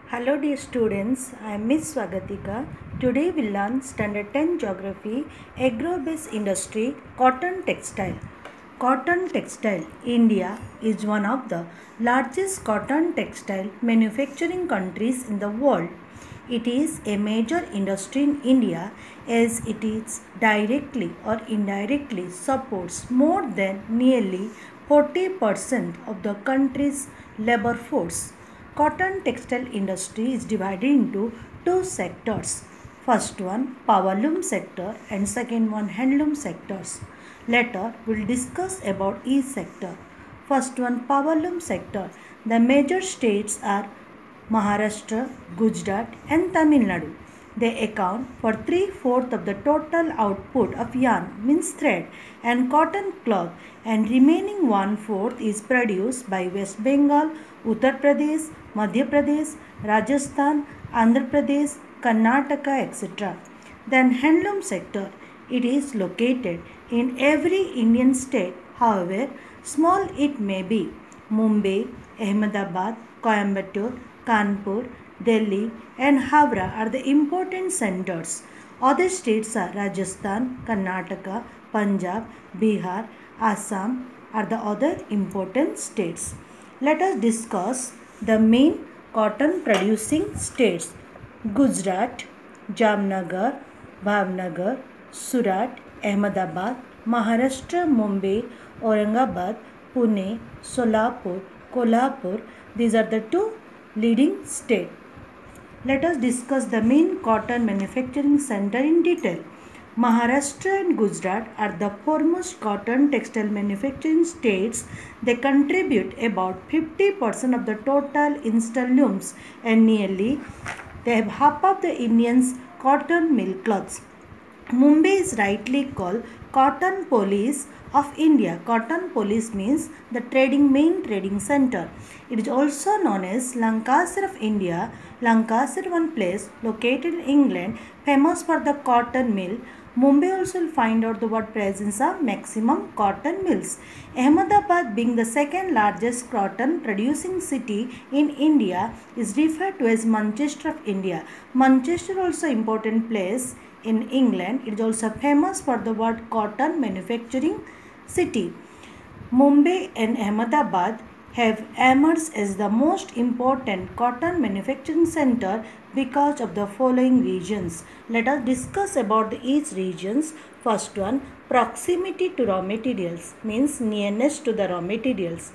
Hello dear students, I am Miss Swagatika. Today we learn Standard 10 Geography, Agro-based Industry, Cotton Textile. Cotton Textile, India is one of the largest cotton textile manufacturing countries in the world. It is a major industry in India as it is directly or indirectly supports more than nearly 40% of the country's labor force. Cotton textile industry is divided into two sectors. First one powerloom sector and second one handloom sectors. Later we'll discuss about each sector. First one powerloom sector. The major states are Maharashtra, Gujarat and Tamil Nadu. They account for 3/4 of the total output of yarn, means thread, and cotton cloth, and remaining 1/4 is produced by West Bengal, Uttar Pradesh, Madhya Pradesh, Rajasthan, Andhra Pradesh, Karnataka, etc. Then handloom sector. It is located in every Indian state. However, small it may be. Mumbai, Ahmedabad, Coimbatore, Kanpur, Delhi and Havra are the important centers. Other states are Rajasthan, Karnataka, Punjab, Bihar, Assam are the other important states. Let us discuss the main cotton producing states. Gujarat, Jamnagar, Bhavnagar, Surat, Ahmedabad, Maharashtra, Mumbai, Aurangabad, Pune, Solapur, Kolhapur. These are the two leading states. Let us discuss the main cotton manufacturing center in detail. Maharashtra and Gujarat are the foremost cotton textile manufacturing states. They contribute about 50% of the total installed looms and nearly they have half of the Indians' cotton mill cloths. Mumbai is rightly called Cotton Police of India. Cotton Police means the main trading center. It is also known as Lancashire of India. Lancashire, one place located in England, famous for the cotton mill. Mumbai also will find out the word presence of maximum cotton mills. Ahmedabad, being the second largest cotton producing city in India, is referred to as Manchester of India. Manchester also important place in England. It is also famous for the word cotton manufacturing city. Mumbai and Ahmedabad have emerged as the most important cotton manufacturing center because of the following reasons. Let us discuss about each regions. First one, proximity to raw materials, means nearness to the raw materials.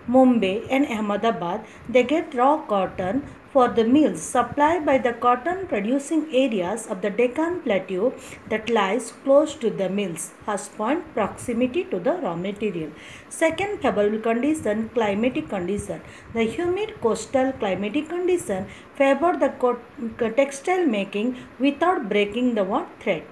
Mumbai and Ahmedabad, they get raw cotton for the mills supplied by the cotton producing areas of the Deccan Plateau that lies close to the mills. First point, proximity to the raw material. Second, favorable condition, climatic condition. The humid coastal climatic condition favor the textile making without breaking the thread.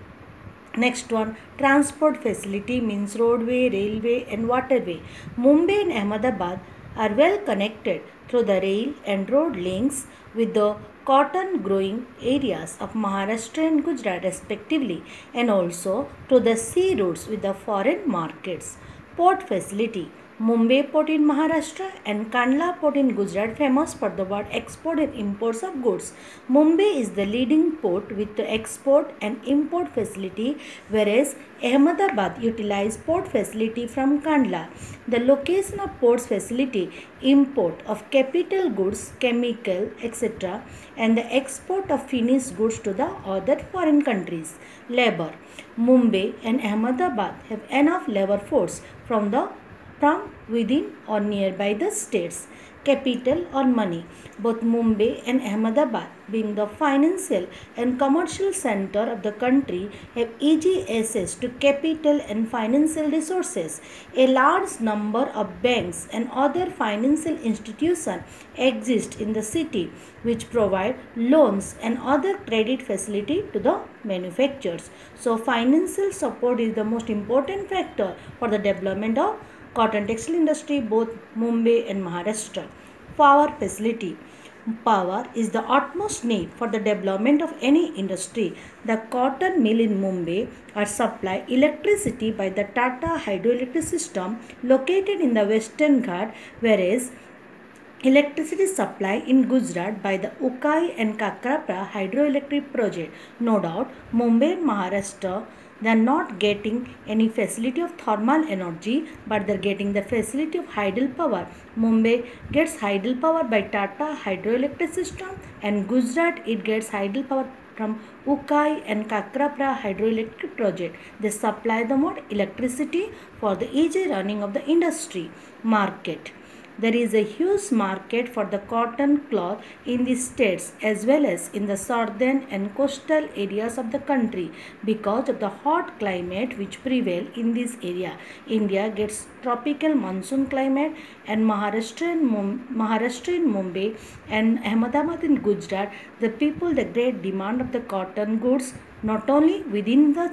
Next one, transport facility, means roadway, railway and waterway. Mumbai and Ahmedabad are well connected through the rail and road links with the cotton growing areas of Maharashtra and Gujarat respectively, and also through the sea routes with the foreign markets. Port facility. Mumbai port in Maharashtra and Kandla port in Gujarat famous for the word export and imports of goods. Mumbai is the leading port with the export and import facility, whereas Ahmedabad utilizes port facility from Kandla. The location of ports facility import of capital goods, chemical, etc. and the export of finished goods to the other foreign countries. Labor. Mumbai and Ahmedabad have enough labor force from within or nearby the states. Capital or money. Both Mumbai and Ahmedabad, being the financial and commercial center of the country, have easy access to capital and financial resources. A large number of banks and other financial institutions exist in the city which provide loans and other credit facility to the manufacturers. So financial support is the most important factor for the development of cotton textile industry, both Mumbai and Maharashtra. Power facility. Power is the utmost need for the development of any industry. The cotton mill in Mumbai are supply electricity by the Tata hydroelectric system located in the Western Ghat, whereas electricity supply in Gujarat by the Ukai and Kakrapra hydroelectric project. No doubt, Mumbai and Maharashtra, they are not getting any facility of thermal energy, but they are getting the facility of hydel power. Mumbai gets hydel power by Tata hydroelectric system, and Gujarat it gets hydel power from Ukai and Kakrapra hydroelectric project. They supply the more electricity for the easy running of the industry market. There is a huge market for the cotton cloth in the states as well as in the southern and coastal areas of the country because of the hot climate which prevail in this area. India gets tropical monsoon climate, and Maharashtra in Mumbai and Ahmedabad in Gujarat, the people the great demand of the cotton goods not only within the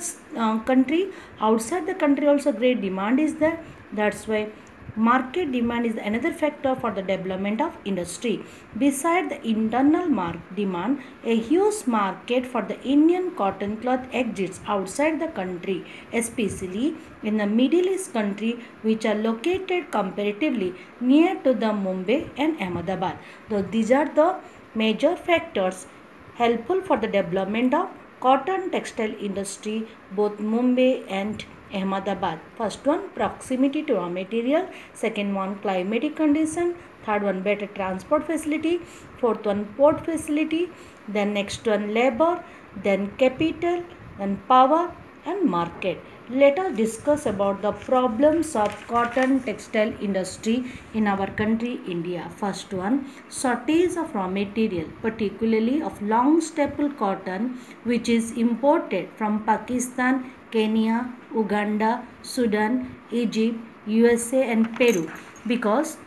country, outside the country also great demand is there. That's why market demand is another factor for the development of industry. Besides the internal demand, a huge market for the Indian cotton cloth exists outside the country, especially in the Middle East country which are located comparatively near to the Mumbai and Ahmedabad. So these are the major factors helpful for the development of cotton textile industry both Mumbai and Ahmedabad. First one, proximity to raw material. Second one, climatic condition. Third one, better transport facility. Fourth one, port facility. Then next one, labor. Then capital. Then power and market. Let us discuss about the problems of cotton textile industry in our country India. First one, shortage of raw material, particularly of long staple cotton which is imported from Pakistan, Kenya, Uganda, Sudan, Egypt, USA and Peru, because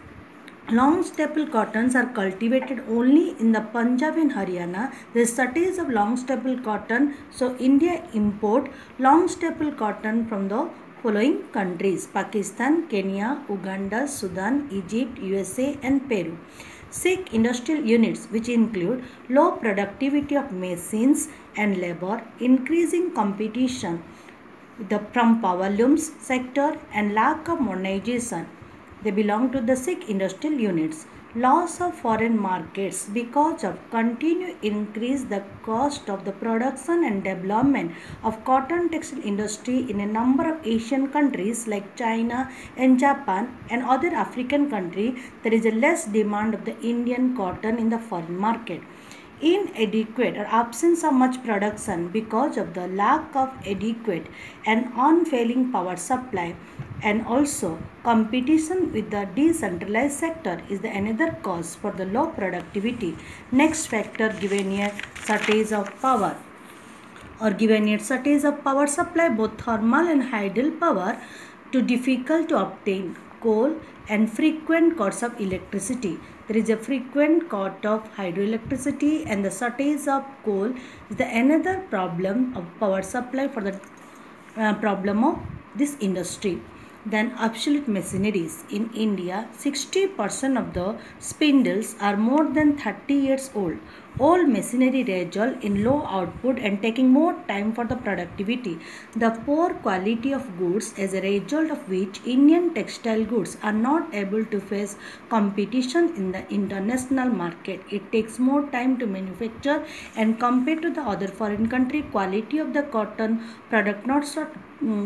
long staple cottons are cultivated only in the Punjab and Haryana. There is shortage of long staple cotton, so India import long staple cotton from the following countries: Pakistan, Kenya, Uganda, Sudan, Egypt, USA and Peru. Sikh industrial units which include low productivity of machines and labor, increasing competition from power looms sector and lack of modernization. They belong to the Sikh industrial units. Loss of foreign markets because of continued increase the cost of the production and development of cotton textile industry in a number of Asian countries like China and Japan and other African countries. There is a less demand of the Indian cotton in the foreign market. Inadequate or absence of much production because of the lack of adequate and unfailing power supply, and also competition with the decentralized sector is the another cause for the low productivity. Next factor given here, shortage of power, or given here shortage of power supply, both thermal and hydel power to difficult to obtain, coal and frequent cuts of electricity. There is a frequent cut of hydroelectricity, and the shortage of coal is the another problem of power supply for the problem of this industry. Then obsolete machineries. In India, 60% of the spindles are more than 30 years old. All machinery result in low output and taking more time for the productivity. The poor quality of goods, as a result of which Indian textile goods are not able to face competition in the international market. It takes more time to manufacture, and compared to the other foreign country, quality of the cotton product not so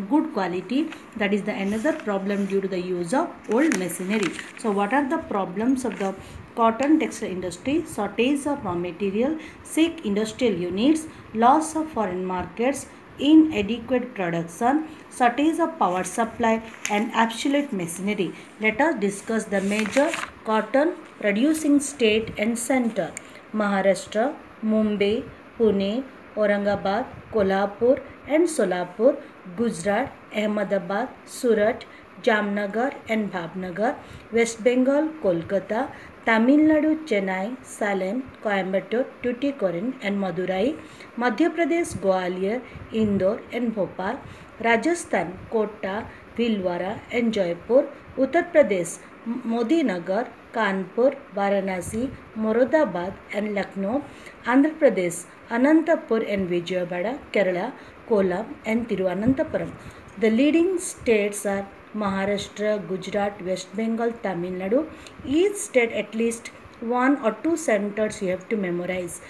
good quality. That is the another problem due to the use of old machinery. So what are the problems of the cotton textile industry? Shortage of raw material, sick industrial units, loss of foreign markets, inadequate production, shortage of power supply and obsolete machinery. Let us discuss the major cotton producing state and center. Maharashtra, Mumbai, Pune, Aurangabad, Kolhapur and Solapur, Gujarat, Ahmedabad, Surat, Jamnagar and Bhavnagar, West Bengal, Kolkata, Tamil Nadu, Chennai, Salem, Coimbatore, Tuticorin and Madurai, Madhya Pradesh, Gwalior, Indore and Bhopal, Rajasthan, Kota, Bhilwara and Jaipur, Uttar Pradesh, Modinagar, Kanpur, Varanasi, Moradabad and Lucknow, Andhra Pradesh, Anantapur and Vijayawada, Kerala, Kollam and Tiruvananthapuram. The leading states are Maharashtra, Gujarat, West Bengal, Tamil Nadu. Each state at least 1 or 2 centers you have to memorize.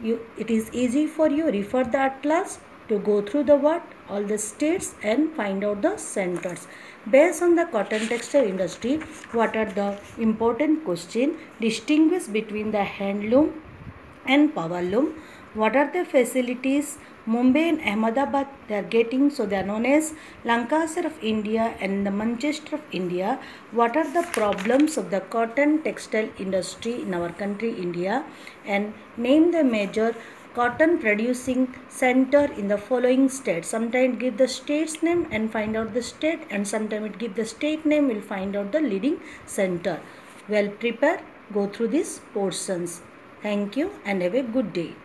It is easy for you. Refer the atlas to go through the all the states and find out the centers. Based on the cotton textile industry, what are the important question? Distinguish between the handloom and powerloom. What are the facilities Mumbai and Ahmedabad they are getting? So they are known as Lancashire of India and the Manchester of India. What are the problems of the cotton textile industry in our country India? And name the major cotton producing center in the following states. Sometimes give the state's name and find out the state, and sometimes it give the state name, will find out the leading center. Well prepared, go through these portions. Thank you and have a good day.